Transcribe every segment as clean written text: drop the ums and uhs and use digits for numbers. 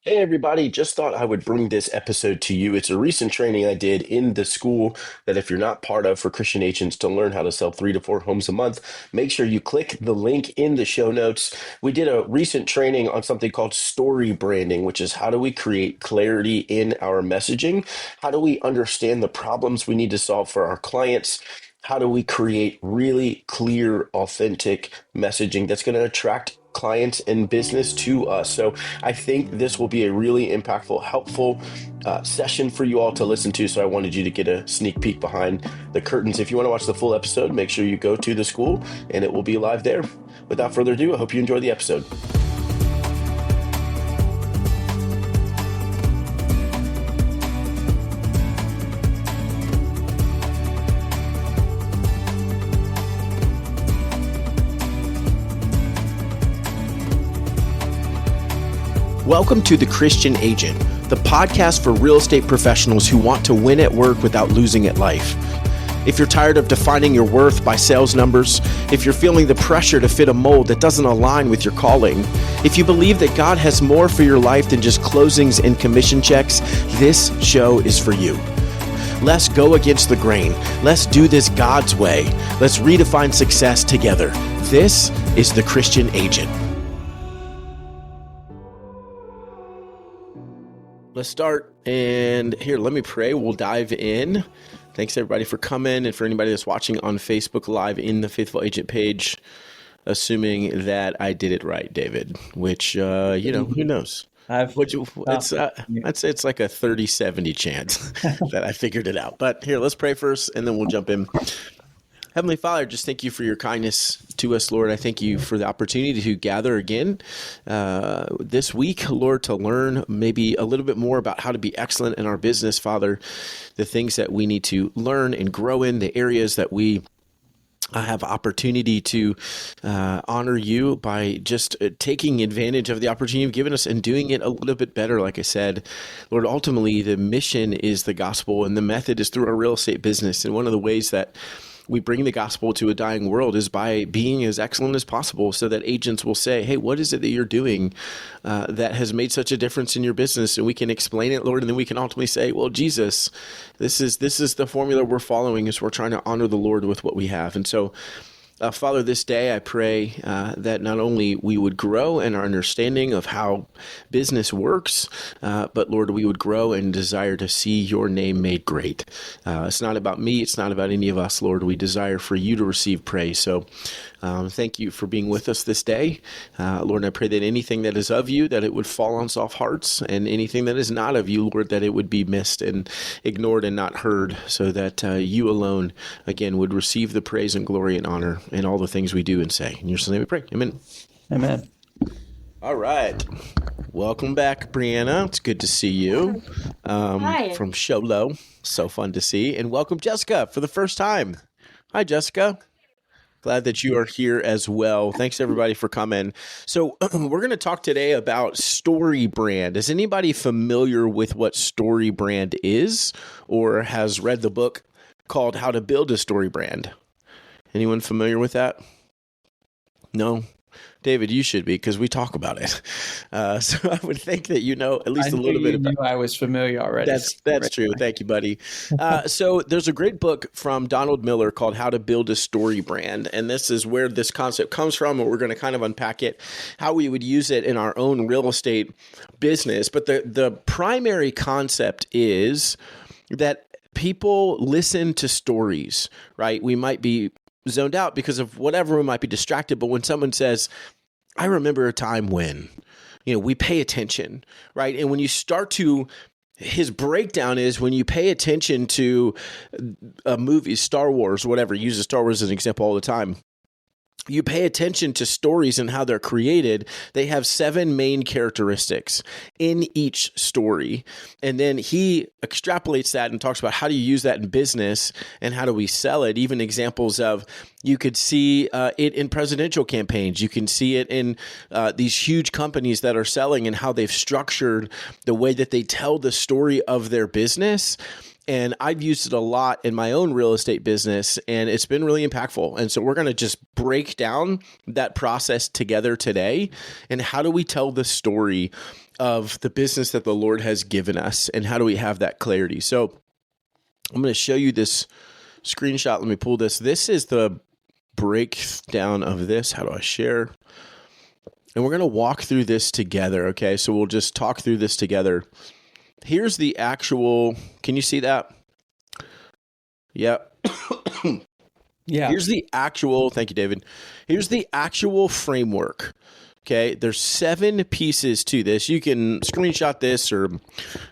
Hey everybody, just thought I would bring this episode to you. It's a recent training I did in the Skool that if you're not part of for Christian agents to learn how to sell 3 to 4 homes a month, make sure you click the link in the show notes. We did a recent training on something called story branding, which is how do we create clarity in our messaging? How do we understand the problems we need to solve for our clients? How do we create really clear, authentic messaging that's going to attract clients and business to us? So I think this will be a really impactful, helpful session for you all to listen to. So I wanted you to get a sneak peek behind the curtains. If you want to watch the full episode, make sure you go to the Skool and it will be live there. Without further ado, I hope you enjoy the episode. Welcome to The Christian Agent, the podcast for real estate professionals who want to win at work without losing at life. If you're tired of defining your worth by sales numbers, if you're feeling the pressure to fit a mold that doesn't align with your calling, if you believe that God has more for your life than just closings and commission checks, this show is for you. Let's go against the grain. Let's do this God's way. Let's redefine success together. This is The Christian Agent. Let's start, and here, let me pray. We'll dive in. Thanks, everybody, for coming, and for anybody that's watching on Facebook Live in the Faithful Agent page, assuming that I did it right, David, which, who knows? I'd say it's like a 30-70 chance that I figured it out. But here, let's pray first, and then we'll jump in. Heavenly Father, just thank you for your kindness to us, Lord. I thank you for the opportunity to gather again this week, Lord, to learn maybe a little bit more about how to be excellent in our business, Father, the things that we need to learn and grow in, the areas that we have opportunity to honor you by just taking advantage of the opportunity you've given us and doing it a little bit better. Like I said, Lord, ultimately the mission is the gospel and the method is through our real estate business. And one of the ways that we bring the gospel to a dying world is by being as excellent as possible so that agents will say, hey, what is it that you're doing that has made such a difference in your business? And we can explain it, Lord, and then we can ultimately say, well, Jesus, this is the formula we're following as we're trying to honor the Lord with what we have. And so, Father, this day I pray that not only we would grow in our understanding of how business works, but Lord, we would grow and desire to see your name made great. It's not about me. It's not about any of us, Lord. We desire for you to receive praise. So thank you for being with us this day. Lord, I pray that anything that is of you, that it would fall on soft hearts, and anything that is not of you, Lord, that it would be missed and ignored and not heard, so that you alone, again, would receive the praise and glory and honor in all the things we do and say. In your name we pray. Amen. Amen. All right. Welcome back, Brianna. It's good to see you from Sholo. So fun to see. And welcome, Jessica, for the first time. Hi, Jessica. Glad that you are here as well. Thanks, everybody, for coming. So we're going to talk today about StoryBrand. Is anybody familiar with what StoryBrand is or has read the book called How to Build a StoryBrand? Anyone familiar with that? No? David, you should be, because we talk about it. So I would think that you know at least a little bit about it. I was familiar already. That's true. Thank you, buddy. So there's a great book from Donald Miller called How to Build a Story Brand. And this is where this concept comes from, and we're going to kind of unpack it, how we would use it in our own real estate business. But the primary concept is that people listen to stories, right? We might be zoned out because of whatever, we might be distracted. But when someone says, I remember a time when, we pay attention, right? And when you start to, his breakdown is when you pay attention to a movie, Star Wars, whatever, uses Star Wars as an example all the time. You pay attention to stories and how they're created. They have 7 main characteristics in each story. And then he extrapolates that and talks about how do you use that in business and how do we sell it. Even examples of, you could see it in presidential campaigns. You can see it in these huge companies that are selling and how they've structured the way that they tell the story of their business And I've used it a lot in my own real estate business, and it's been really impactful. And so we're going to just break down that process together today. And how do we tell the story of the business that the Lord has given us, and how do we have that clarity? So I'm going to show you this screenshot. Let me pull this. This is the breakdown of this. How do I share? And we're going to walk through this together. Okay. So we'll just talk through this together. Here's the actual, can you see that? Yep. Yeah. Here's the actual, thank you, David. Here's the actual framework. Okay. There's 7 pieces to this. You can screenshot this, or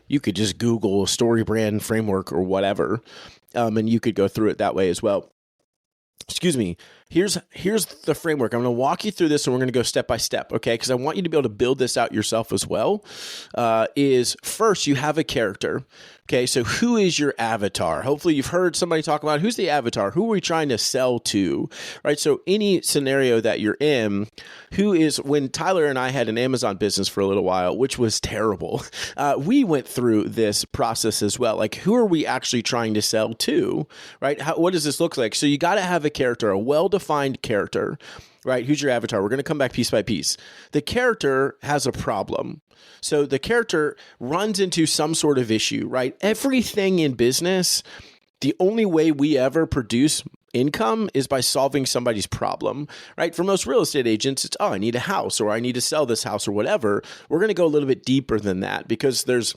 you could just Google StoryBrand framework or whatever. And you could go through it that way as well. Excuse me. Here's the framework. I'm going to walk you through this, and we're going to go step by step, okay? Because I want you to be able to build this out yourself as well. Is first, you have a character, okay? So who is your avatar? Hopefully you've heard somebody talk about who's the avatar? Who are we trying to sell to, right? So any scenario that you're in, when Tyler and I had an Amazon business for a little while, which was terrible, we went through this process as well. Like, who are we actually trying to sell to, right? What does this look like? So you got to have a character, a well-defined character, right? Who's your avatar? We're going to come back piece by piece. The character has a problem. So the character runs into some sort of issue, right? Everything in business, the only way we ever produce income is by solving somebody's problem, right? For most real estate agents, it's, I need a house, or I need to sell this house, or whatever. We're going to go a little bit deeper than that, because there's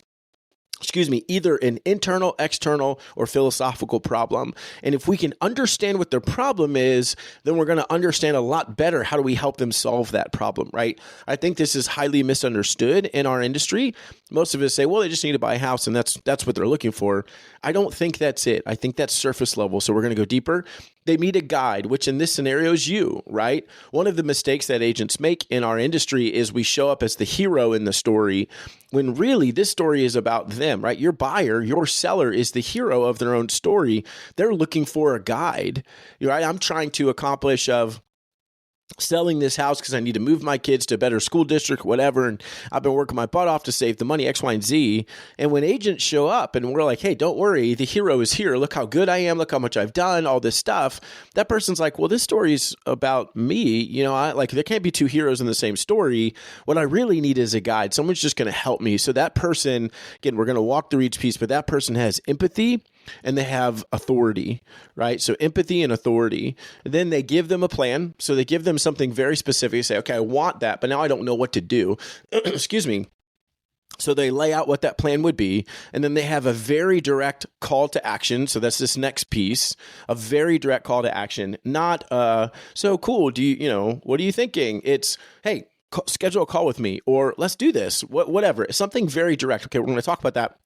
either an internal, external, or philosophical problem. And if we can understand what their problem is, then we're going to understand a lot better how do we help them solve that problem, right? I think this is highly misunderstood in our industry. Most of us say, well, they just need to buy a house, and that's what they're looking for. I don't think that's it. I think that's surface level. So we're going to go deeper. They meet a guide, which in this scenario is you, right? One of the mistakes that agents make in our industry is we show up as the hero in the story, when really this story is about them, right? Your buyer, your seller is the hero of their own story. They're looking for a guide, right? I'm trying to accomplish selling this house because I need to move my kids to a better school district, whatever. And I've been working my butt off to save the money, X, Y, and Z. And when agents show up and we're like, hey, don't worry, the hero is here. Look how good I am. Look how much I've done, all this stuff. That person's like, well, this story's about me. There can't be 2 heroes in the same story. What I really need is a guide. Someone's just going to help me. So that person, again, we're going to walk through each piece, but that person has empathy and they have authority, right? So empathy and authority. Then they give them a plan. So they give them something very specific. Say, okay, I want that, but now I don't know what to do. Excuse me. So they lay out what that plan would be, and then they have a very direct call to action. So that's this next piece, a very direct call to action. Not, so cool. What are you thinking? It's, hey, schedule a call with me, or let's do this, whatever. Something very direct. Okay, we're going to talk about that.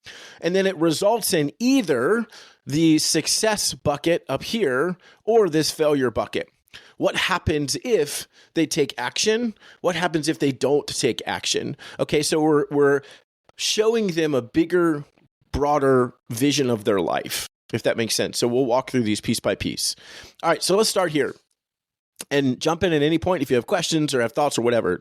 And then it results in either the success bucket up here or this failure bucket. What happens if they take action? What happens if they don't take action? Okay, so we're showing them a bigger, broader vision of their life, if that makes sense. So we'll walk through these piece by piece. All right, so let's start here. And jump in at any point if you have questions or have thoughts or whatever.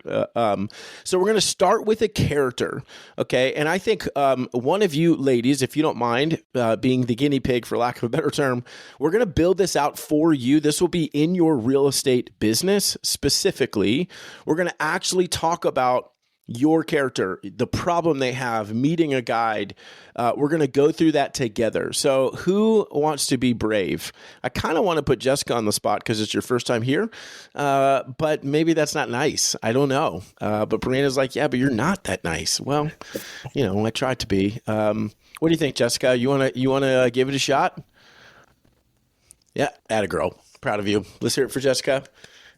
So we're going to start with a character, okay? And I think one of you ladies, if you don't mind being the guinea pig, for lack of a better term, we're going to build this out for you. This will be in your real estate business specifically. We're going to actually talk about your character, the problem they have, meeting a guide. We're going to go through that together. So who wants to be brave? I kind of want to put Jessica on the spot because it's your first time here, but maybe that's not nice. I don't know. But Brianna's like, yeah, but you're not that nice. Well, I tried to be. What do you think, Jessica? You want to give it a shot? Yeah, atta girl. Proud of you. Let's hear it for Jessica.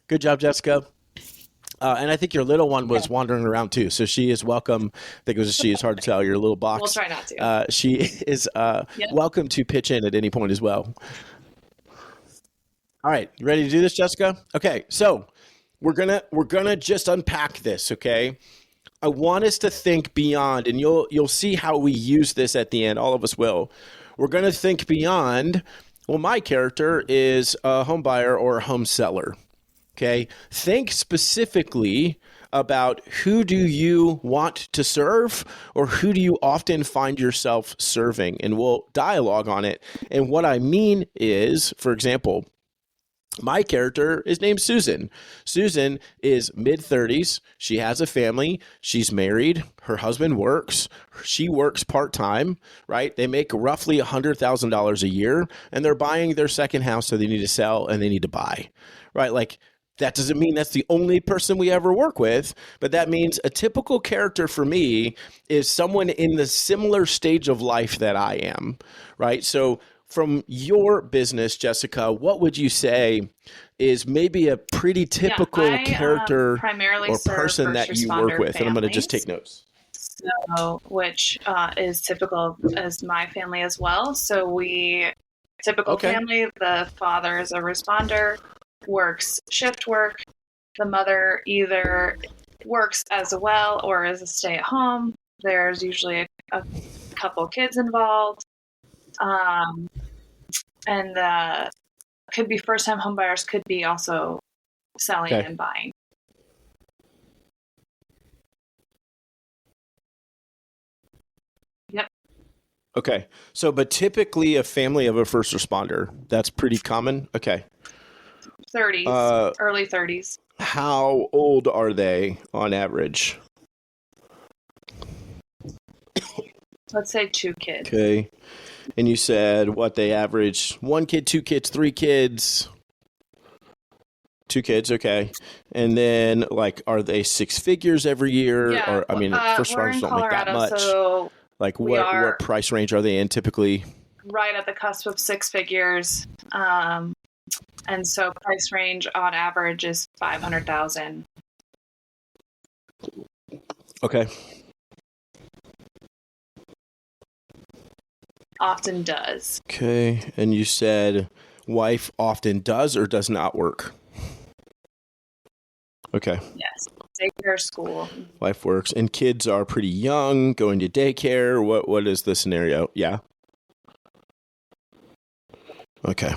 Good job, Jessica. And I think your little one was wandering around too. So she is welcome. I think it was she. It's hard to tell. Your little box. We'll try not to. She is welcome to pitch in at any point as well. All right. You ready to do this, Jessica? Okay. So we're gonna just unpack this. Okay. I want us to think beyond, and you'll see how we use this at the end. All of us will. We're gonna think beyond. Well, my character is a home buyer or a home seller. Okay, think specifically about who do you want to serve, or who do you often find yourself serving? And we'll dialogue on it. And what I mean is, for example, my character is named Susan. Susan is mid-30s. She has a family. She's married. Her husband works. She works part-time, right? They make roughly $100,000 a year, and they're buying their second house, so they need to sell and they need to buy, right? Like, that doesn't mean that's the only person we ever work with, but that means a typical character for me is someone in the similar stage of life that I am, right? So from your business, Jessica, what would you say is maybe a pretty typical character primarily or person that you work with? And I'm going to just take notes. So, which is typical as my family as well. So family, the father is a responder, works shift work. The mother either works as well or is a stay-at-home. There's usually a couple kids involved. And could be first-time home buyers, could be also selling and buying. Yep. Okay. So, but typically a family of a first responder, that's pretty common. Okay. 30s, early 30s. How old are they on average? Let's say 2 kids. Okay. And you said what they average? 1 kid, 2 kids, 3 kids. 2 kids, okay. And then, like, are they 6 figures every year? Yeah. Or, I mean, first responders don't make that much. So like, what price range are they in typically? Right at the cusp of 6 figures. And so price range on average is $500,000. Okay. Often does. Okay. And you said wife often does or does not work? Okay. Yes. Daycare, school. Wife works. And kids are pretty young, going to daycare. What is the scenario? Yeah. Okay.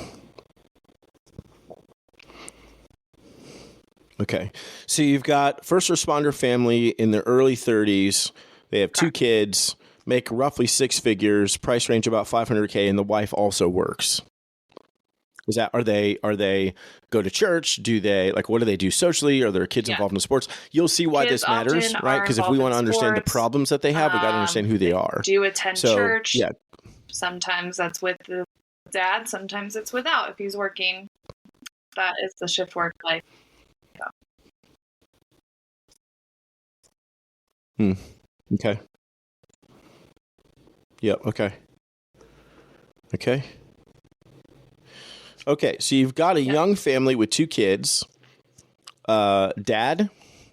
Okay. So you've got first responder family in their early 30s. They have 2 kids, make roughly 6 figures, price range about $500K, and the wife also works. Is that, are they go to church? Do they, like, what do they do socially? Are their kids involved in sports? You'll see why this matters, right? Because if we want to understand the problems that they have, we got to understand who they are. Do attend church. Yeah. Sometimes that's with the dad. Sometimes it's without if he's working. That is the shift work life. Yeah. Okay. Yep. Okay. Okay. Okay. So you've got a young family with 2 kids. Dad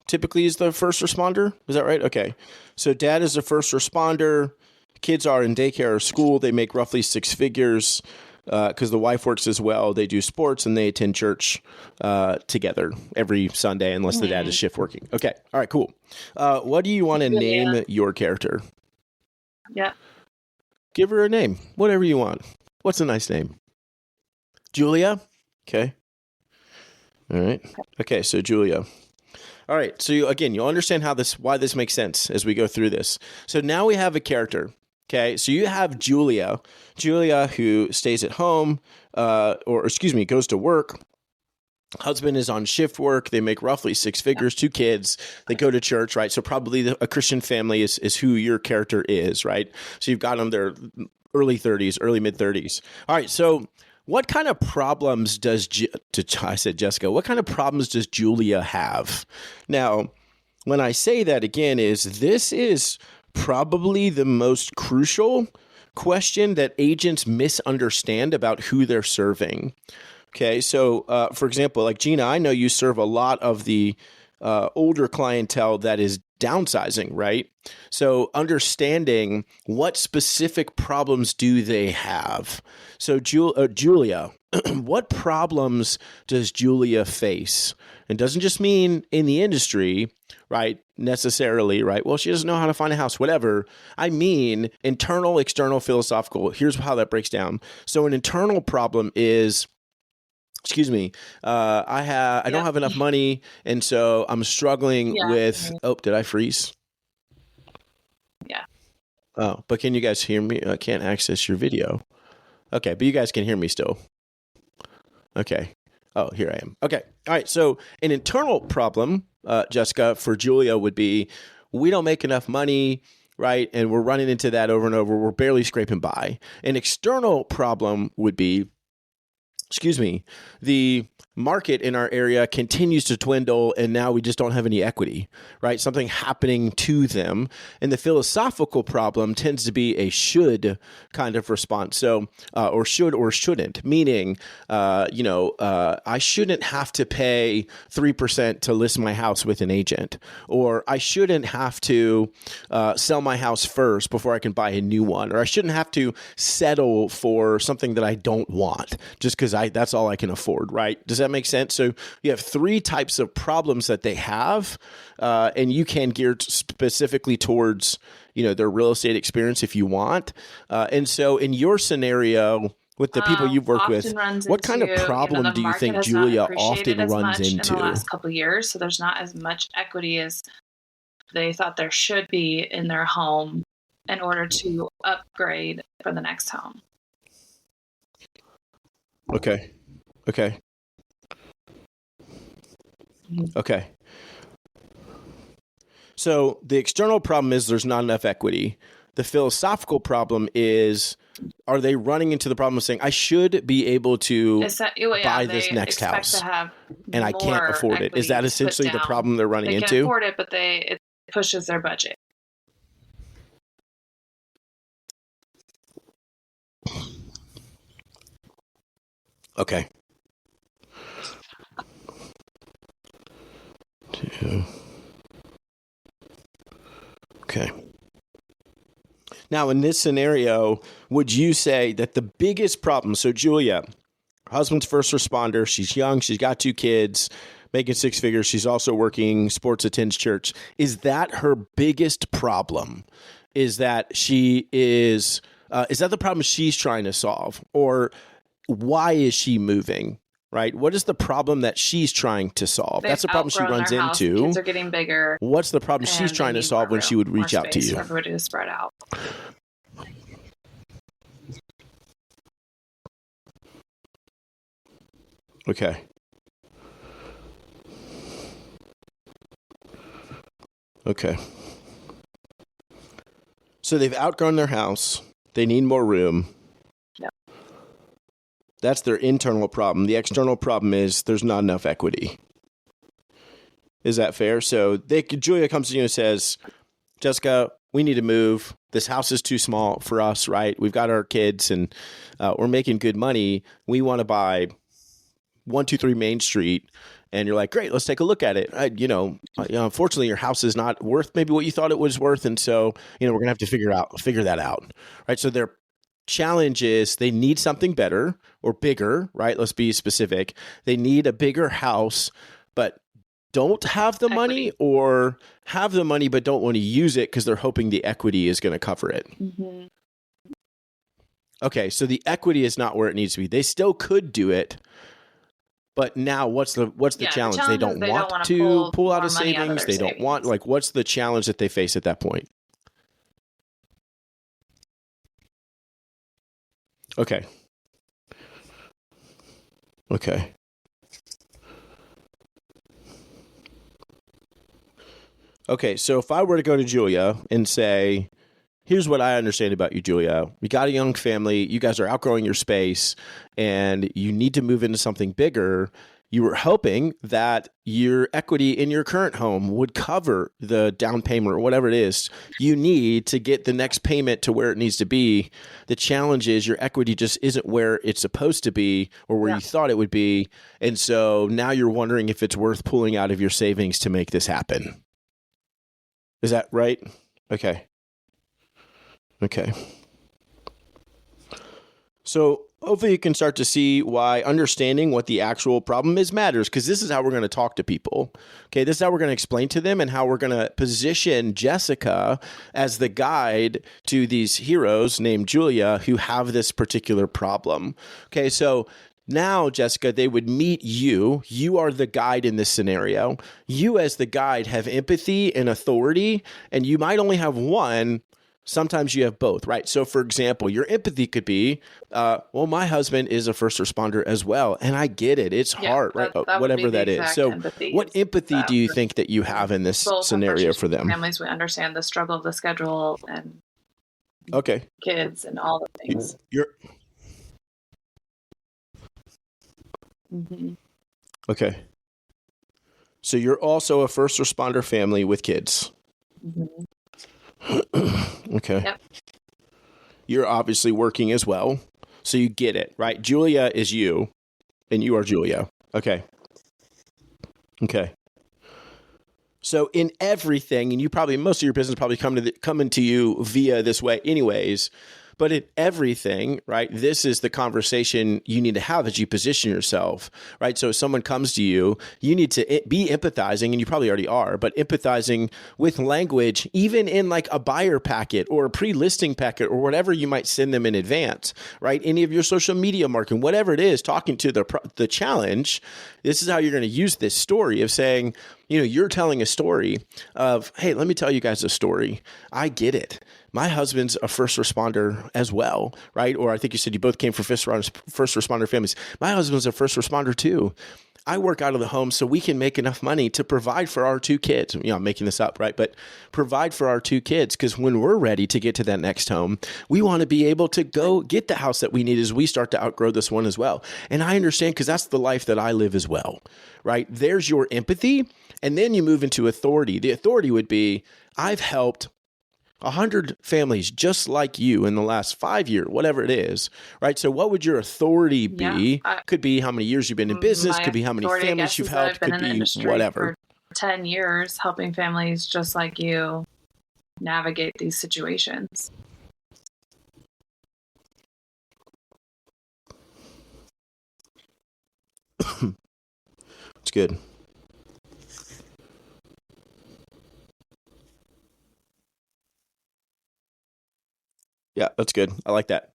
typically is the first responder. Is that right? Okay. So dad is the first responder. Kids are in daycare or school. They make roughly 6 figures because the wife works as well. They do sports and they attend church together every Sunday unless the dad is shift working. Okay. All right, cool. What do you want to name your character? Yeah. Give her a name, whatever you want. What's a nice name? Julia? Okay. All right. Okay, so Julia. All right, so you'll understand why this makes sense as we go through this. So now we have a character. Okay, so you have Julia who stays at home, goes to work. Husband is on shift work. They make roughly 6 figures, 2 kids. They go to church, right? So probably a Christian family is who your character is, right? So you've got them there early 30s, early mid 30s. All right, so what kind of problems what kind of problems does Julia have? Now, when I say that again this is probably the most crucial question that agents misunderstand about who they're serving. Okay, so for example, like Gina, I know you serve a lot of the older clientele that is downsizing, right? So understanding what specific problems do they have. So Julia, what problems does Julia face? It doesn't just mean in the industry, right? Necessarily, right? Well, she doesn't know how to find a house, whatever. I mean, internal, external, philosophical. Here's how that breaks down. So an internal problem is excuse me, I don't have enough money, and so I'm struggling with. Oh, did I freeze? Yeah. Oh, but can you guys hear me? I can't access your video. Okay, but you guys can hear me still. Okay. Oh, here I am. Okay. All right. So an internal problem, Jessica, for Julia would be we don't make enough money, right? And we're running into that over and over. We're barely scraping by. An external problem would be, the market in our area continues to dwindle, and now we just don't have any equity, right? Something happening to them. And the philosophical problem tends to be a should kind of response. So, or should or shouldn't, meaning, I shouldn't have to pay 3% to list my house with an agent, or I shouldn't have to sell my house first before I can buy a new one, or I shouldn't have to settle for something that I don't want just because that's all I can afford, right? Does that make sense? So you have three types of problems that they have, and you can gear specifically towards, their real estate experience if you want. And so in your scenario, with the people you've worked with, what kind of problem do you think Julia often runs into? In the last couple of years, so there's not as much equity as they thought there should be in their home in order to upgrade for the next home. Okay. So the external problem is there's not enough equity. The philosophical problem is, are they running into the problem of saying, I should be able to buy this next house and I can't afford it? Is that essentially the problem they're running into? They can afford it, but it pushes their budget. Okay. Okay. Now, in this scenario, would you say that the biggest problem, so Julia, her husband's first responder, she's young, she's got 2 kids, making 6 figures, she's also working sports, attends church. Is that her biggest problem? Is that is that the problem she's trying to solve? Or why is she moving? Right? What is the problem that she's trying to solve? That's the problem she runs into. The kids are getting bigger. What's the problem she's trying to solve when she would reach out to you? For everybody to spread out. Okay. So they've outgrown their house. They need more room. That's their internal problem. The external problem is there's not enough equity. Is that fair? So Julia comes to you and says, Jessica, we need to move. This house is too small for us, right? We've got our kids and we're making good money. We want to buy 123 Main Street. And you're like, great, let's take a look at it. Unfortunately, your house is not worth maybe what you thought it was worth. And so, we're going to have to figure that out, right? So their challenge is they need something better or bigger, right? Let's be specific. They need a bigger house, but don't have the money, or have the money but don't want to use it because they're hoping the equity is going to cover it. Mm-hmm. Okay, so the equity is not where it needs to be. They still could do it, but now what's the challenge? They don't want to pull out of savings. They don't want, what's the challenge that they face at that point? Okay. Okay, so if I were to go to Julia and say, here's what I understand about you, Julia. You got a young family. You guys are outgrowing your space and you need to move into something bigger. You were hoping that your equity in your current home would cover the down payment or whatever it is you need to get the next payment to where it needs to be. The challenge is your equity just isn't where it's supposed to be or where you thought it would be. And so now you're wondering if it's worth pulling out of your savings to make this happen. Is that right? Okay. So hopefully you can start to see why understanding what the actual problem is matters, because this is how we're going to talk to people. Okay, this is how we're going to explain to them and how we're going to position Jessica as the guide to these heroes named Julia who have this particular problem. Okay, so Now, Jessica, they would meet you. You are the guide in this scenario. You as the guide have empathy and authority, and you might only have one. Sometimes you have both, right? So for example, your empathy could be, well, my husband is a first responder as well. And I get it. It's hard, right? Whatever that is. So what empathy do you think that you have in this scenario for them? Families, we understand the struggle of the schedule and kids and all the things. Okay. So you're also a first responder family with kids. Mm-hmm. Okay. Yep. You're obviously working as well. So you get it, right? Julia is you and you are Julia. Okay. So in everything, and you probably, most of your business probably coming to you via this way anyways, but in everything, right, this is the conversation you need to have as you position yourself, right? So if someone comes to you, you need to be empathizing, and you probably already are, but empathizing with language, even in like a buyer packet or a pre-listing packet or whatever you might send them in advance, right? Any of your social media marketing, whatever it is, talking to the challenge, this is how you're going to use this story of saying, you're telling a story of, hey, let me tell you guys a story. I get it. My husband's a first responder as well, right? Or I think you said you both came from first responder families. My husband's a first responder too. I work out of the home so we can make enough money to provide for our 2 kids. I'm making this up, right? But provide for our 2 kids, because when we're ready to get to that next home, we want to be able to go get the house that we need as we start to outgrow this one as well. And I understand, because that's the life that I live as well, right? There's your empathy. And then you move into authority. The authority would be, I've helped 100 families just like you in the last 5 years, whatever it is, right? So what would your authority be? Could be how many years you've been in business, could be how many families you've helped, could be whatever. For 10 years, helping families just like you navigate these situations. It's good. Yeah, that's good. I like that.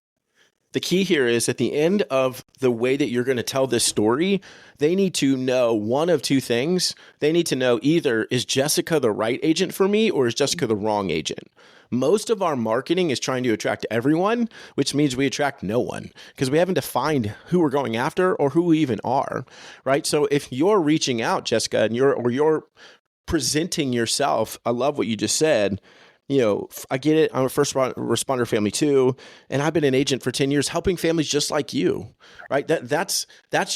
The key here is at the end of the way that you're going to tell this story, they need to know one of 2 things. They need to know either, is Jessica the right agent for me, or is Jessica the wrong agent? Most of our marketing is trying to attract everyone, which means we attract no one, because we haven't defined who we're going after or who we even are, right? So if you're reaching out, Jessica, and you're presenting yourself, I love what you just said. I get it. I'm a first responder family too. And I've been an agent for 10 years helping families just like you, right? That's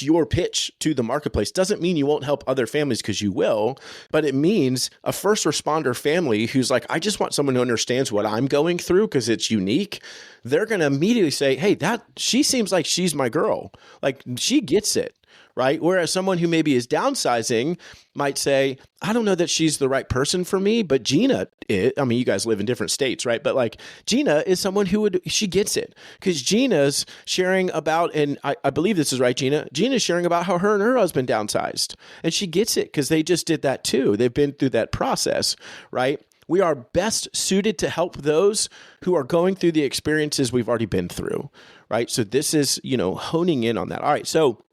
your pitch to the marketplace. Doesn't mean you won't help other families, because you will, but it means a first responder family who's like, I just want someone who understands what I'm going through because it's unique. They're going to immediately say, hey, she seems like she's my girl. Like, she gets it. Right? Whereas someone who maybe is downsizing might say, I don't know that she's the right person for me, but Gina, you guys live in different states, right? But like, Gina is someone she gets it, because Gina's sharing about, and I believe this is right, Gina's sharing about how her and her husband downsized, and she gets it because they just did that too. They've been through that process, right? We are best suited to help those who are going through the experiences we've already been through, right? So this is, honing in on that. All right. So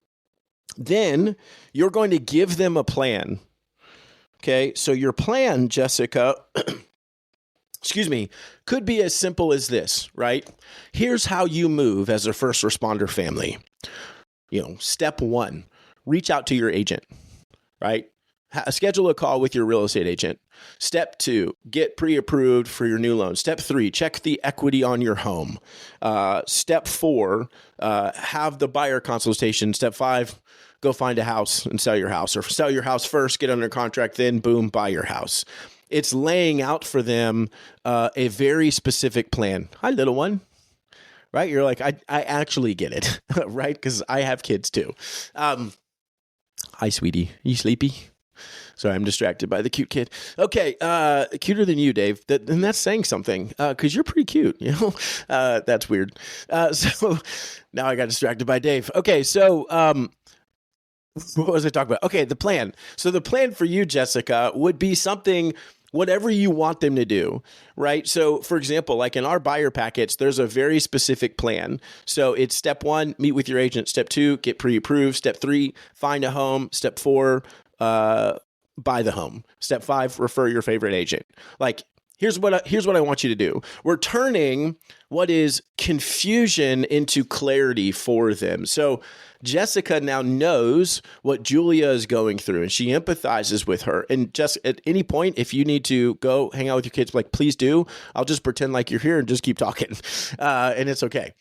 then you're going to give them a plan. Okay. So your plan, Jessica, could be as simple as this, right? Here's how you move as a first responder family. Step 1, reach out to your agent, right? Schedule a call with your real estate agent. Step 2, get pre-approved for your new loan. Step 3, check the equity on your home. Step 4, have the buyer consultation. Step 5, go find a house and sell your house, or sell your house first, get under contract, then boom, buy your house. It's laying out for them a very specific plan. Hi, little one. Right? You're like, I actually get it, right? Because I have kids too. Hi, sweetie. You sleepy? Sorry, I'm distracted by the cute kid. Okay, cuter than you, Dave. And that's saying something, because you're pretty cute. That's weird. So now I got distracted by Dave. Okay, so what was I talking about? Okay, the plan. So the plan for you, Jessica, would be something whatever you want them to do, right? So for example, like in our buyer packets, there's a very specific plan. So it's step 1, meet with your agent. Step 2, get pre-approved. Step 3, find a home. Step 4, buy the home. Step 5, refer your favorite agent. Like, here's what I want you to do. We're turning what is confusion into clarity for them. So Jessica now knows what Julia is going through, and she empathizes with her. And just at any point, if you need to go hang out with your kids, like, please do. I'll just pretend like you're here and just keep talking, and it's okay.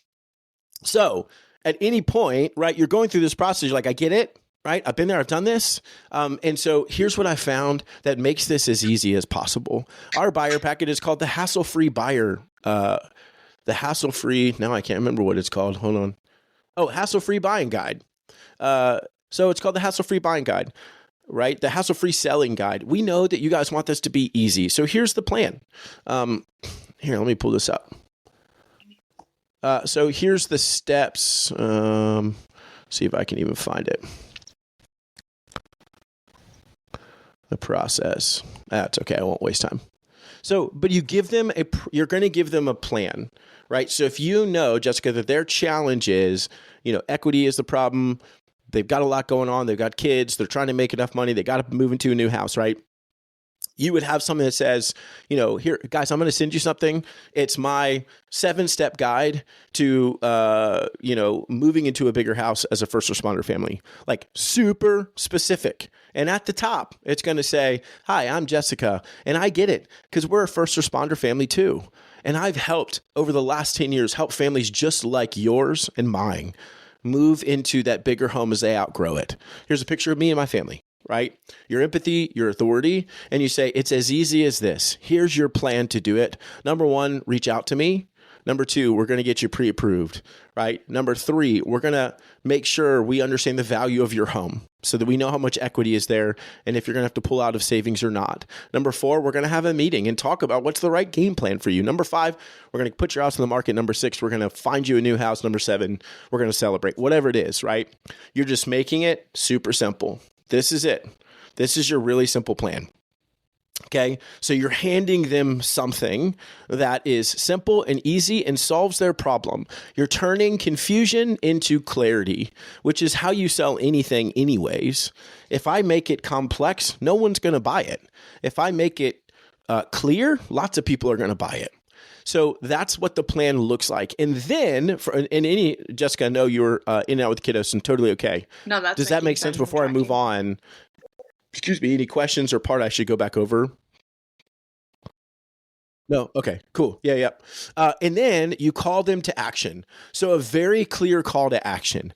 So at any point, right, you're going through this process. You're like, I get it. Right? I've been there. I've done this. And so here's what I found that makes this as easy as possible. Our buyer packet is called the Hassle-Free Buyer. The Hassle-Free, now I can't remember what it's called. Hold on. Oh, Hassle-Free Buying Guide. So it's called the Hassle-Free Buying Guide, right? The Hassle-Free Selling Guide. We know that you guys want this to be easy. So here's the plan. Here, let me pull this up. So here's the steps. See if I can even find it. The process. That's okay. I won't waste time. So, but you're going to give them a plan, right? So if you know, Jessica, that their challenge is, equity is the problem. They've got a lot going on. They've got kids. They're trying to make enough money. They got to move into a new house, right? You would have something that says, here, guys, I'm going to send you something. It's my 7-step guide to, moving into a bigger house as a first responder family, like super specific. And at the top, it's going to say, hi, I'm Jessica, and I get it because we're a first responder family too. And I've helped over the last 10 years, help families just like yours and mine move into that bigger home as they outgrow it. Here's a picture of me and my family. Right? Your empathy, your authority, and you say, it's as easy as this. Here's your plan to do it. Number 1, reach out to me. Number 2, we're going to get you pre-approved, right? Number 3, we're going to make sure we understand the value of your home so that we know how much equity is there and if you're going to have to pull out of savings or not. Number 4, we're going to have a meeting and talk about what's the right game plan for you. Number 5, we're going to put your house on the market. Number 6, we're going to find you a new house. Number 7, we're going to celebrate. Whatever it is, right? You're just making it super simple. This is it. This is your really simple plan. Okay, so you're handing them something that is simple and easy and solves their problem. You're turning confusion into clarity, which is how you sell anything anyways. If I make it complex, no one's going to buy it. If I make it clear, lots of people are going to buy it. So that's what the plan looks like. And then, Jessica, I know you're in and out with kiddos and totally okay. No, that's Does that make sense before I move on? Excuse me, any questions or part I should go back over? No. Okay, cool. Yeah. And then you call them to action. So a very clear call to action.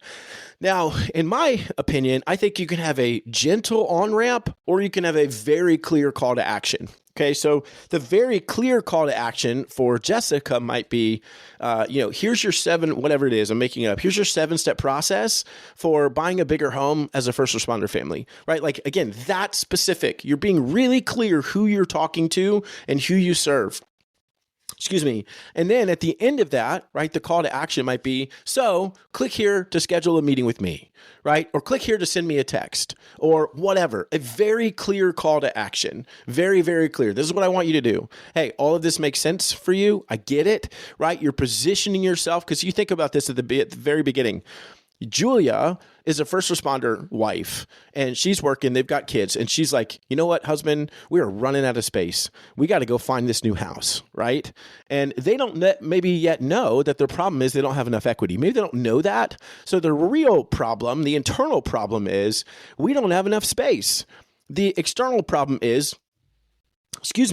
Now, in my opinion, I think you can have a gentle on-ramp or you can have a very clear call to action. Okay, so the very clear call to action for Jessica might be, here's your 7, whatever it is, I'm making it up. Here's your 7-step process for buying a bigger home as a first responder family, right? Like, again, that's specific. You're being really clear who you're talking to and who you serve. Excuse me. And then at the end of that, right, the call to action might be, so click here to schedule a meeting with me, right? Or click here to send me a text or whatever. A very clear call to action. Very, very clear. This is what I want you to do. Hey, all of this makes sense for you. I get it, right? You're positioning yourself because you think about this at the very beginning. Julia is a first responder wife and she's working. They've got kids and she's like, you know what, husband, we are running out of space. We got to go find this new house, right? And they don't maybe yet know that their problem is they don't have enough equity. Maybe they don't know that. So the real problem, the internal problem is we don't have enough space. The external problem is, so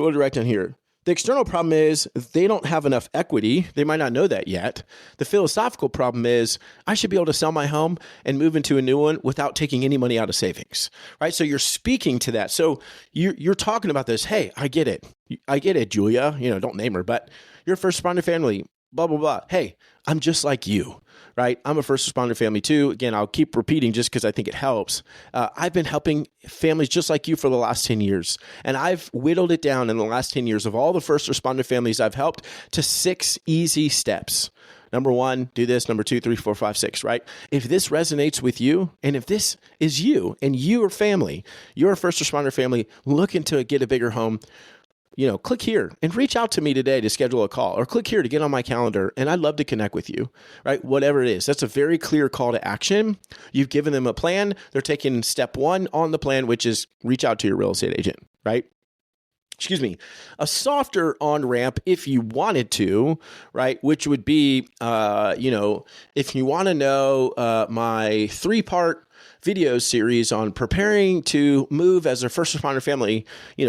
what did I write down here? The external problem is they don't have enough equity. They might not know that yet. The philosophical problem is I should be able to sell my home and move into a new one without taking any money out of savings, right? So you're speaking to that. So you're talking about this. Hey, I get it. I get it, Julia. Don't name her, but you're a first responder family, blah, blah, blah. Hey, I'm just like you, right? I'm a first responder family too. Again, I'll keep repeating just because I think it helps. I've been helping families just like you for the last 10 years. And I've whittled it down in the last 10 years of all the first responder families I've helped to 6 easy steps. Number 1, do this. Number 2, 3, 4, 5, 6, right? If this resonates with you, and if this is you and your family, you're a first responder family looking to get a bigger home, click here and reach out to me today to schedule a call, or click here to get on my calendar. And I'd love to connect with you, right? Whatever it is, that's a very clear call to action. You've given them a plan. They're taking step 1 on the plan, which is reach out to your real estate agent, right? Excuse me. A softer on-ramp, if you wanted to, right? Which would be, if you want to know my 3-part video series on preparing to move as a first responder family,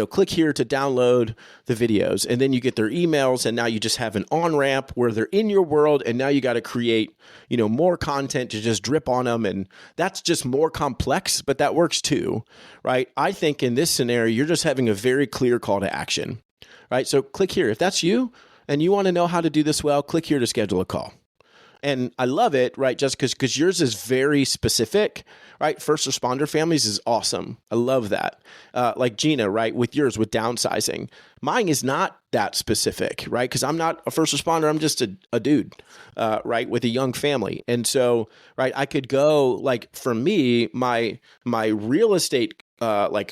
click here to download the videos, and then you get their emails, and now you just have an on-ramp where they're in your world, and now you got to create, more content to just drip on them, and that's just more complex, but that works too, right? I think in this scenario, you're just having a very clear call to action, right? So click here. If that's you and you want to know how to do this well, click here to schedule a call. And I love it, right? Just because yours is very specific, right? First responder families is awesome. I love that. Like Gina, right? With yours, with downsizing. Mine is not that specific, right? Because I'm not a first responder. I'm just a dude, right? With a young family. And so, right, I could go, like, for me, my real estate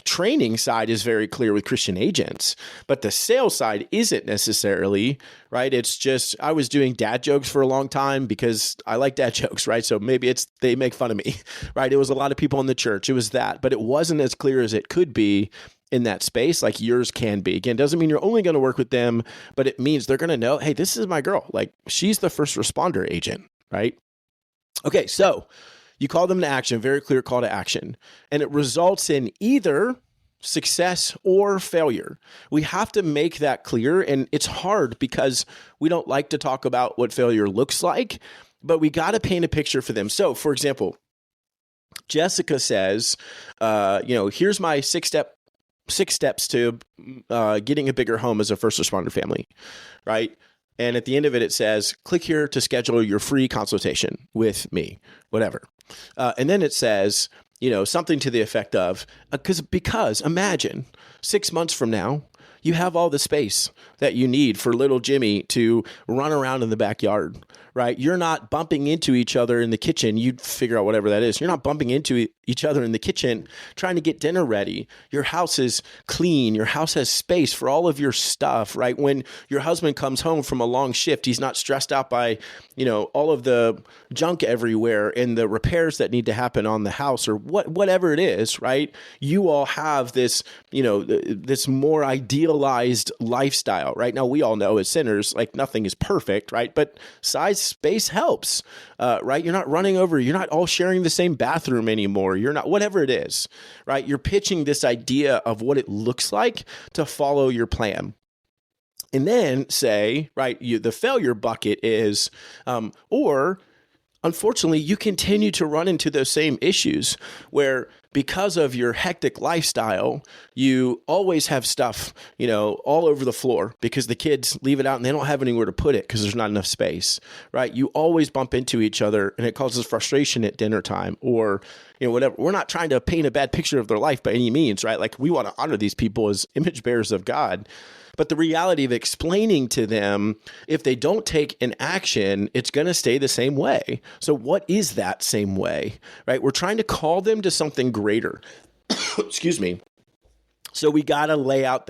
training side is very clear with Christian agents, but the sales side isn't necessarily, right? It's just, I was doing dad jokes for a long time because I like dad jokes, right? So maybe they make fun of me, right? It was a lot of people in the church. It was that, but it wasn't as clear as it could be in that space, like yours can be. Again, doesn't mean you're only going to work with them, but it means they're going to know, hey, this is my girl. Like, she's the first responder agent, right? Okay, so you call them to action, very clear call to action, and it results in either success or failure. We have to make that clear, and it's hard because we don't like to talk about what failure looks like, but we got to paint a picture for them. So, for example, Jessica says, here's my six steps to getting a bigger home as a first responder family, right? And at the end of it, it says, click here to schedule your free consultation with me, whatever. And then it says, something to the effect of, because imagine 6 months from now, you have all the space that you need for little Jimmy to run around in the backyard, right? You're not bumping into each other in the kitchen. You figure out whatever that is. You're not bumping into each other in the kitchen trying to get dinner ready. Your house is clean. Your house has space for all of your stuff, right? When your husband comes home from a long shift, he's not stressed out by, all of the junk everywhere and the repairs that need to happen on the house or whatever it is, right? You all have this, this more idealized lifestyle, right? Now, we all know as sinners, like, nothing is perfect, right? But size space helps, right? You're not running over, you're not all sharing the same bathroom anymore. You're not, whatever it is, right? You're pitching this idea of what it looks like to follow your plan. And then say, right, the failure bucket is, or unfortunately, you continue to run into those same issues where because of your hectic lifestyle, you always have stuff, all over the floor because the kids leave it out and they don't have anywhere to put it because there's not enough space, right? You always bump into each other and it causes frustration at dinner time or, whatever. We're not trying to paint a bad picture of their life by any means, right? Like, we want to honor these people as image bearers of God. But the reality of explaining to them, if they don't take an action, it's going to stay the same way. So what is that same way, right? We're trying to call them to something greater. Excuse me. So we got to lay out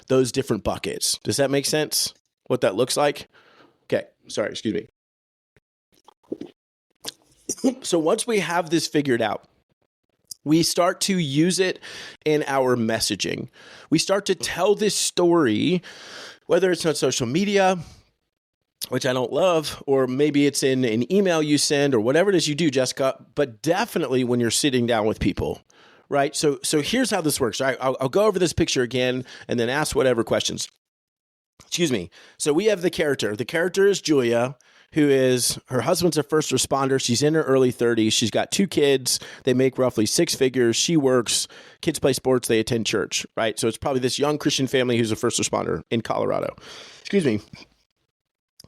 those different buckets. Does that make sense? What that looks like? Okay. Sorry. Excuse me. So once we have this figured out, we start to use it in our messaging. We start to tell this story, whether it's on social media, which I don't love, or maybe it's in an email you send or whatever it is you do, Jessica, but definitely when you're sitting down with people, right? So here's how this works. Right? I'll go over this picture again and then ask whatever questions. Excuse me. So we have the character. The character is Julia, who is, her husband's a first responder. She's in her early 30s. She's got 2 kids. They make roughly 6 figures. She works. Kids play sports. They attend church, right? So it's probably this young Christian family who's a first responder in Colorado. Excuse me.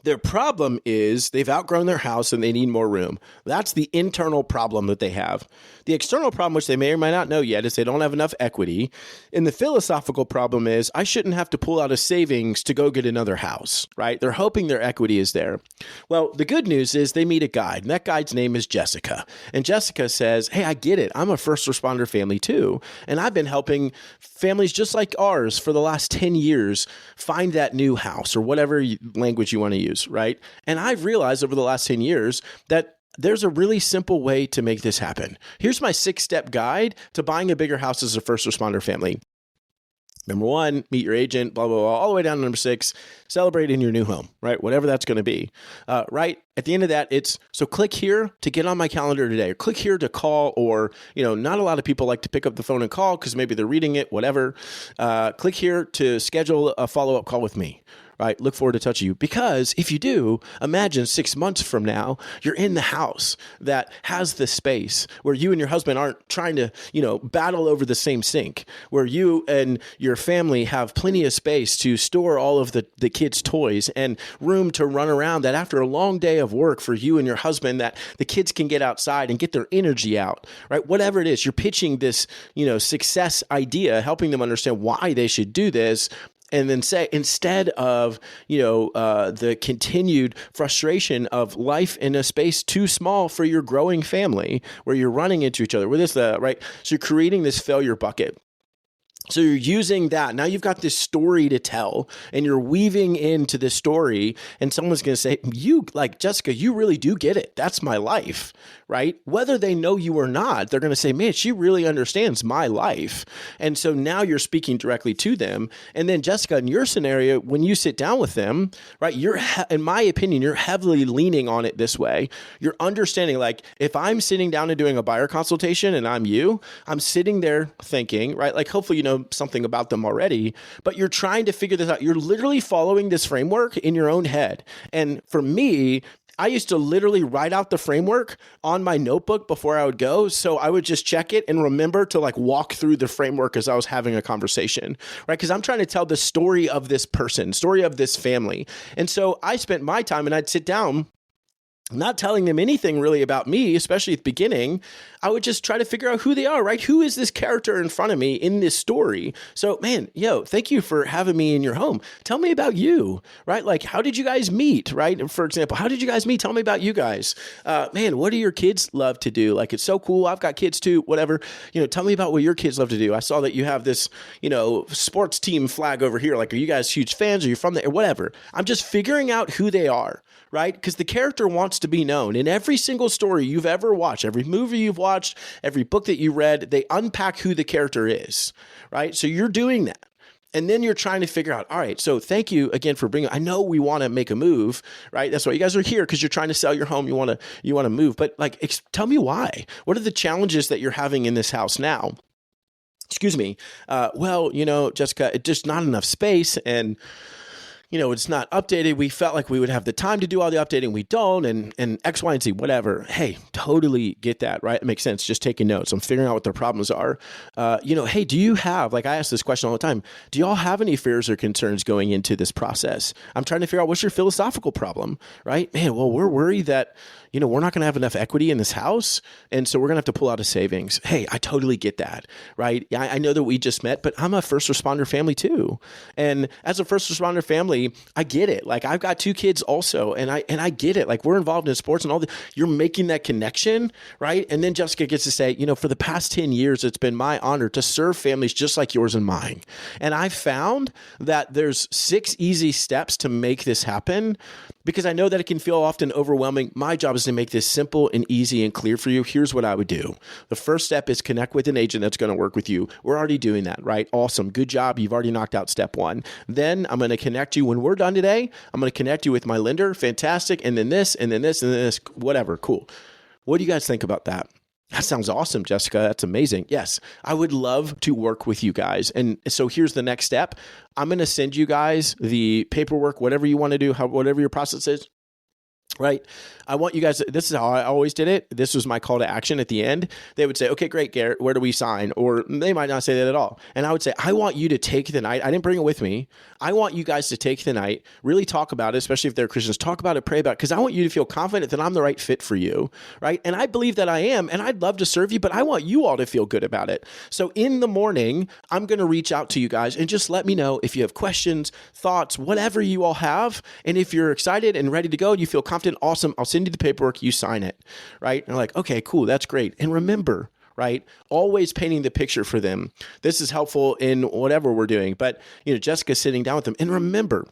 Their problem is they've outgrown their house and they need more room. That's the internal problem that they have. The external problem, which they may or may not know yet, is they don't have enough equity. And the philosophical problem is I shouldn't have to pull out a savings to go get another house, right? They're hoping their equity is there. Well, the good news is they meet a guide, and that guide's name is Jessica. And Jessica says, hey, I get it. I'm a first responder family too. And I've been helping families just like ours for the last 10 years find that new house or whatever language you want to use. Right. And I've realized over the last 10 years that there's a really simple way to make this happen. Here's my 6-step guide to buying a bigger house as a first responder family. Number 1, meet your agent, blah, blah, blah, all the way down to number 6, celebrate in your new home, right? Whatever that's going to be, right? At the end of that, it's so click here to get on my calendar today, or click here to call, or, not a lot of people like to pick up the phone and call because maybe they're reading it, whatever. Click here to schedule a follow-up call with me. Right? Look forward to touching you. Because if you do, imagine 6 months from now, you're in the house that has the space where you and your husband aren't trying to, battle over the same sink, where you and your family have plenty of space to store all of the kids' toys and room to run around, that after a long day of work for you and your husband, that the kids can get outside and get their energy out, right? Whatever it is, you're pitching this, success idea, helping them understand why they should do this. And then say, instead of, the continued frustration of life in a space too small for your growing family, where you're running into each other, right? So you're creating this failure bucket. So you're using that. Now you've got this story to tell, and you're weaving into this story, and someone's going to say, Jessica, you really do get it. That's my life, right? Whether they know you or not, they're going to say, man, she really understands my life. And so now you're speaking directly to them. And then Jessica, in your scenario, when you sit down with them, right, in my opinion, you're heavily leaning on it this way. You're understanding, like, if I'm sitting down and doing a buyer consultation and I'm sitting there thinking, right, like hopefully, something about them already, but you're trying to figure this out. You're literally following this framework in your own head. And for me, I used to literally write out the framework on my notebook before I would go. So I would just check it and remember to walk through the framework as I was having a conversation, right? Because I'm trying to tell the story of this person, story of this family. And so I spent my time, and I'd sit down not telling them anything really about me, especially at the beginning. I would just try to figure out who they are, right? Who is this character in front of me in this story? So, man, thank you for having me in your home. Tell me about you, right? Like, how did you guys meet, right? For example, how did you guys meet? Tell me about you guys. Man, what do your kids love to do? Like, it's so cool. I've got kids too, whatever. Tell me about what your kids love to do. I saw that you have this, sports team flag over here. Like, are you guys huge fans? Are you from there? Whatever. I'm just figuring out who they are, right? Because the character wants to be known. In every single story you've ever watched, every movie you've watched, every book that you read, they unpack who the character is, right? So you're doing that. And then you're trying to figure out, all right, so thank you again for bringing, I know we want to make a move, right? That's why you guys are here, because you're trying to sell your home. You want to move, but tell me why. What are the challenges that you're having in this house now? Excuse me. Jessica, it's just not enough space, and it's not updated. We felt like we would have the time to do all the updating. We don't, and X, Y, and Z, whatever. Hey, totally get that, right? It makes sense. Just taking notes. I'm figuring out what their problems are. Hey, do you have, I ask this question all the time, do y'all have any fears or concerns going into this process? I'm trying to figure out what's your philosophical problem, right? Man, well, we're worried that, we're not going to have enough equity in this house, and so we're going to have to pull out a savings. Hey, I totally get that, right? I know that we just met, but I'm a first responder family too. And as a first responder family, I get it. I've got 2 kids also, and I get it. We're involved in sports and all that. You're making that connection, right? And then Jessica gets to say, for the past 10 years, it's been my honor to serve families just like yours and mine. And I found that there's 6 easy steps to make this happen, because I know that it can feel often overwhelming. My job is to make this simple and easy and clear for you. Here's what I would do. The first step is connect with an agent that's going to work with you. We're already doing that, right? Awesome. Good job. You've already knocked out step 1. Then I'm going to connect you when we're done today. I'm going to connect you with my lender. Fantastic. And then this, and then this, and then this, whatever. Cool. What do you guys think about that? That sounds awesome, Jessica. That's amazing. Yes, I would love to work with you guys. And so here's the next step. I'm going to send you guys the paperwork, whatever you want to do, whatever your process is. Right. I want you guys, this is how I always did it. This was my call to action at the end. They would say, okay, great, Garrett, where do we sign? Or they might not say that at all. And I would say, I want you to take the night. I didn't bring it with me. I want you guys to take the night, really talk about it, especially if they're Christians, talk about it, pray about it, because I want you to feel confident that I'm the right fit for you. Right. And I believe that I am, and I'd love to serve you, but I want you all to feel good about it. So in the morning, I'm going to reach out to you guys and just let me know if you have questions, thoughts, whatever you all have. And if you're excited and ready to go, you feel confident, awesome. I'll send you the paperwork, you sign it, right? And they're like, okay, cool, that's great. And remember, right, always painting the picture for them. This is helpful in whatever we're doing. But, Jessica's sitting down with them. And remember,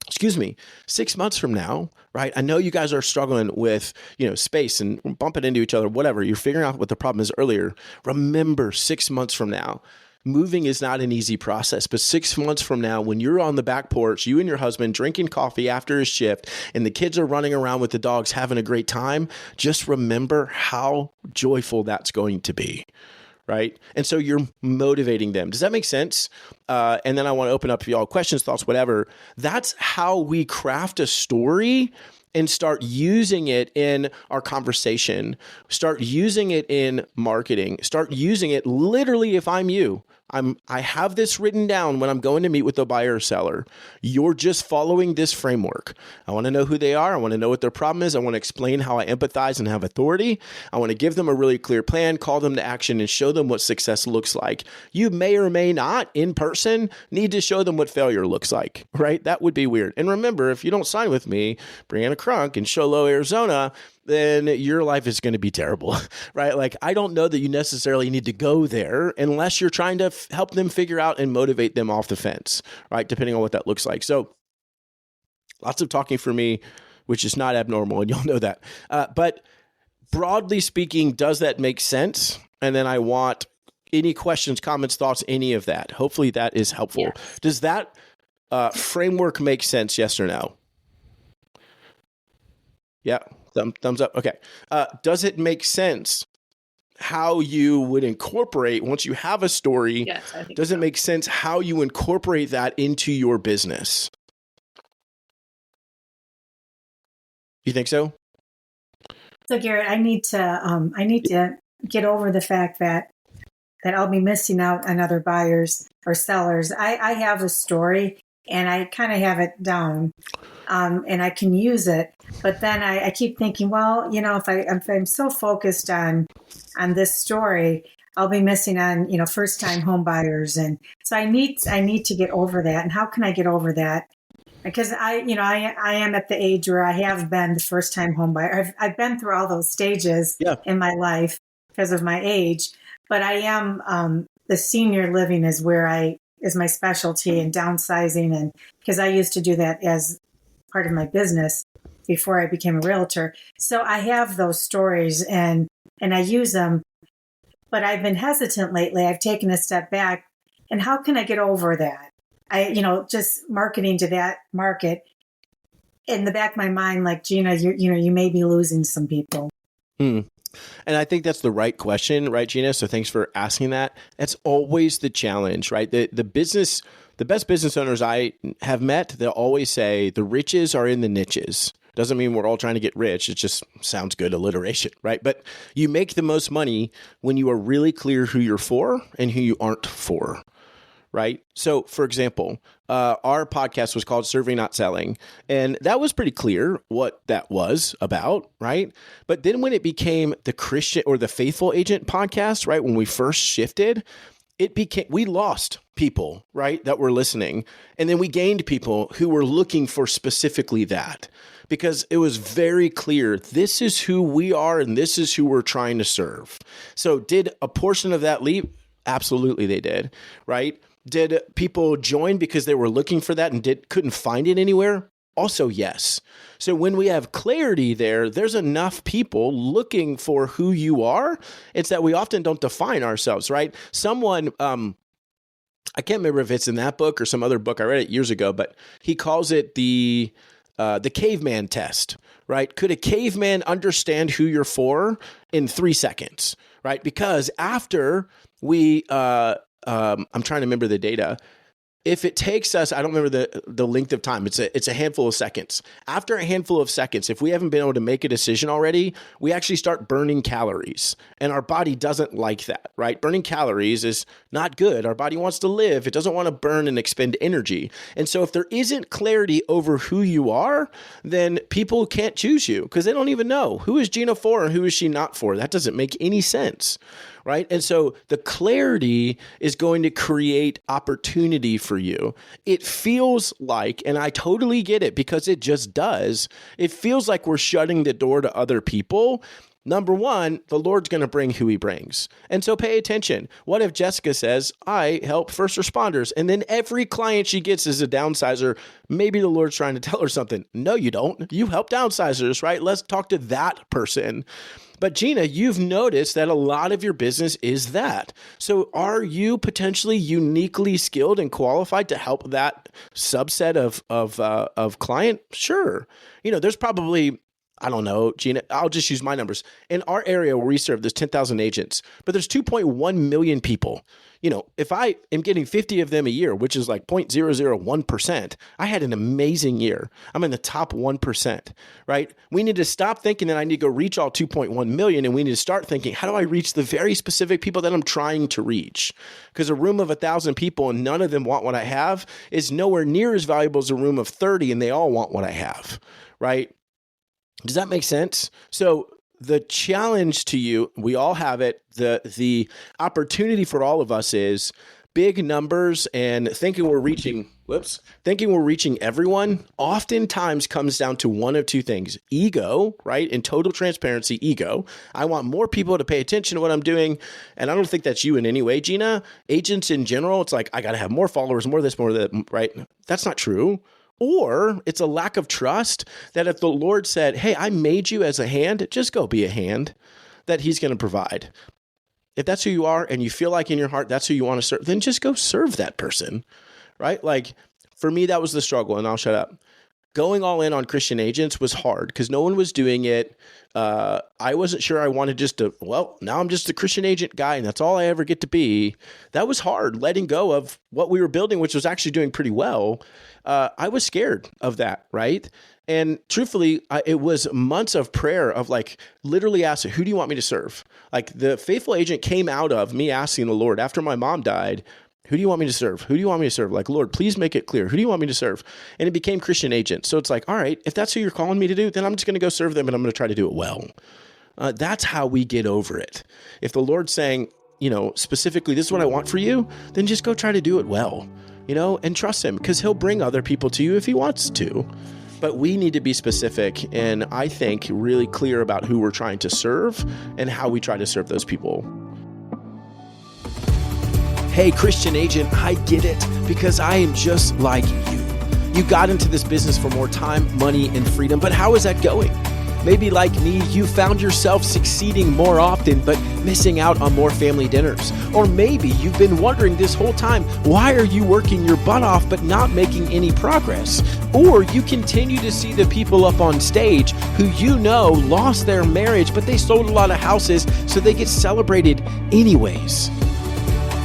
6 months from now, right? I know you guys are struggling with, space and bumping into each other, whatever. You're figuring out what the problem is earlier. Remember, 6 months from now, moving is not an easy process, but 6 months from now, when you're on the back porch, you and your husband drinking coffee after his shift, and the kids are running around with the dogs having a great time, just remember how joyful that's going to be, right? And so you're motivating them. Does that make sense? And then I want to open up for y'all questions, thoughts, whatever. That's how we craft a story and start using it in our conversation, start using it in marketing, start using it literally. If I'm you, I have this written down when I'm going to meet with a buyer or seller. You're just following this framework. I want to know who they are. I want to know what their problem is. I want to explain how I empathize and have authority. I want to give them a really clear plan, call them to action, and show them what success looks like. You may or may not, in person, need to show them what failure looks like, right? That would be weird. And remember, if you don't sign with me, Brianna Crunk in Show Low, Arizona, then your life is going to be terrible, right? Like, I don't know that you necessarily need to go there unless you're trying to help them figure out and motivate them off the fence, right? Depending on what that looks like. So lots of talking for me, which is not abnormal, and you'll know that. But broadly speaking, does that make sense? And then I want any questions, comments, thoughts, any of that. Hopefully that is helpful. Yes. Does that framework make sense? Yes or no? Yeah. Thumbs up. Okay. Does it make sense how you would incorporate, once you have a story, yes, I think does it make sense how you incorporate that into your business? You think so? So Garrett, I need to get over the fact that I'll be missing out on other buyers or sellers. I have a story and I kind of have it down. And I can use it, but then I keep thinking, well, if I'm so focused on this story, I'll be missing on, first time home buyers. And so I need to get over that. And how can I get over that? Because I am at the age where I have been the first time home buyer. I've been through all those stages in my life because of my age, but I am, the senior living is my specialty, and downsizing. And because I used to do that as part of my business before I became a realtor. So I have those stories and I use them, but I've been hesitant lately. I've taken a step back, and how can I get over that? Just marketing to that market in the back of my mind, like, Gina, you may be losing some people. And I think that's the right question, right, Gina? So thanks for asking that. That's always the challenge, right? The best business owners I have met, they'll always say the riches are in the niches. Doesn't mean we're all trying to get rich. It just sounds good alliteration, right? But you make the most money when you are really clear who you're for and who you aren't for, right? So, for example, our podcast was called Serving Not Selling, and that was pretty clear what that was about, right? But then when it became the Christian or the Faithful Agent podcast, right, when we first shifted, we lost people, right, that were listening. And then we gained people who were looking for specifically that, because it was very clear, this is who we are and this is who we're trying to serve. So did a portion of that leave? Absolutely they did, right? Did people join because they were looking for that and couldn't find it anywhere? Also, yes. So when we have clarity there's enough people looking for who you are. It's that we often don't define ourselves, right? Someone, I can't remember if it's in that book or some other book. I read it years ago, but he calls it the caveman test, right? Could a caveman understand who you're for in 3 seconds, right? Because after I'm trying to remember the data. if it takes us, I don't remember the length of time, it's a handful of seconds. After a handful of seconds, if we haven't been able to make a decision already, we actually start burning calories. And our body doesn't like that, right? Burning calories is not good. Our body wants to live. It doesn't want to burn and expend energy. And so if there isn't clarity over who you are, then people can't choose you because they don't even know who is Gina for and who is she not for. That doesn't make any sense. Right. And so the clarity is going to create opportunity for you. It feels like, and I totally get it because it just does. It feels like we're shutting the door to other people. Number one, the Lord's going to bring who he brings. And so pay attention. What if Jessica says, I help first responders, and then every client she gets is a downsizer? Maybe the Lord's trying to tell her something. No, you don't. You help downsizers, right? Let's talk to that person. But Gina, you've noticed that a lot of your business is that. So are you potentially uniquely skilled and qualified to help that subset of client? Sure. There's probably, I don't know, Gina, I'll just use my numbers. In our area where we serve, there's 10,000 agents, but there's 2.1 million people. If I am getting 50 of them a year, which is like 0.001%, I had an amazing year. I'm in the top 1%, right? We need to stop thinking that I need to go reach all 2.1 million, and we need to start thinking, how do I reach the very specific people that I'm trying to reach? Because a room of 1,000 people and none of them want what I have is nowhere near as valuable as a room of 30 and they all want what I have, right? Does that make sense? So the challenge to you, we all have it. The opportunity for all of us is big numbers and thinking we're reaching everyone oftentimes comes down to one of two things. Ego, right? In total transparency, ego. I want more people to pay attention to what I'm doing. And I don't think that's you in any way, Gina. Agents in general, it's like, I got to have more followers, more this, more that, right? That's not true. Or it's a lack of trust that if the Lord said, hey, I made you as a hand, just go be a hand, that he's going to provide. If that's who you are and you feel like in your heart that's who you want to serve, then just go serve that person, right? Like for me, that was the struggle, and I'll shut up. Going all in on Christian agents was hard because no one was doing it. I wasn't sure I wanted now I'm just a Christian agent guy and that's all I ever get to be. That was hard, letting go of what we were building, which was actually doing pretty well. I was scared of that, right? And truthfully, it was months of prayer of like literally asking, who do you want me to serve? Like the faithful agent came out of me asking the Lord after my mom died, who do you want me to serve? Who do you want me to serve? Like, Lord, please make it clear. Who do you want me to serve? And it became Christian agents. So it's like, all right, if that's who you're calling me to do, then I'm just going to go serve them and I'm going to try to do it well. That's how we get over it. If the Lord's saying, specifically, this is what I want for you, then just go try to do it well, and trust him because he'll bring other people to you if he wants to. But we need to be specific and I think really clear about who we're trying to serve and how we try to serve those people. Hey, Christian agent, I get it because I am just like you. You got into this business for more time, money, and freedom, but how is that going? Maybe like me, you found yourself succeeding more often, but missing out on more family dinners. Or maybe you've been wondering this whole time, why are you working your butt off but not making any progress? Or you continue to see the people up on stage who lost their marriage, but they sold a lot of houses, so they get celebrated anyways.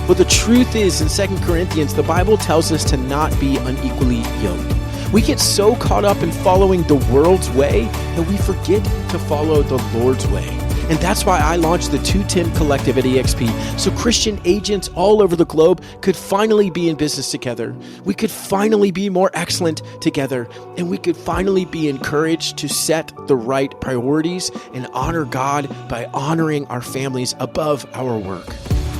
Well, the truth is in 2 Corinthians, the Bible tells us to not be unequally yoked. We get so caught up in following the world's way that we forget to follow the Lord's way. And that's why I launched the 210 Collective at EXP, so Christian agents all over the globe could finally be in business together. We could finally be more excellent together, and we could finally be encouraged to set the right priorities and honor God by honoring our families above our work.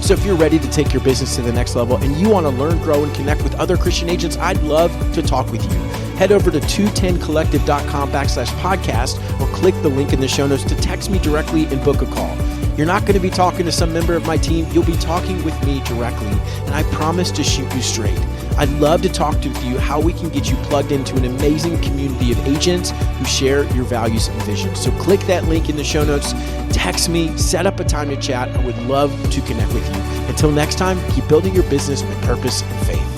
So if you're ready to take your business to the next level and you want to learn, grow, and connect with other Christian agents, I'd love to talk with you. Head over to 210collective.com/podcast or click the link in the show notes to text me directly and book a call. You're not going to be talking to some member of my team. You'll be talking with me directly, and I promise to shoot you straight. I'd love to talk to you how we can get you plugged into an amazing community of agents who share your values and vision. So click that link in the show notes, text me, set up a time to chat. I would love to connect with you. Until next time, keep building your business with purpose and faith.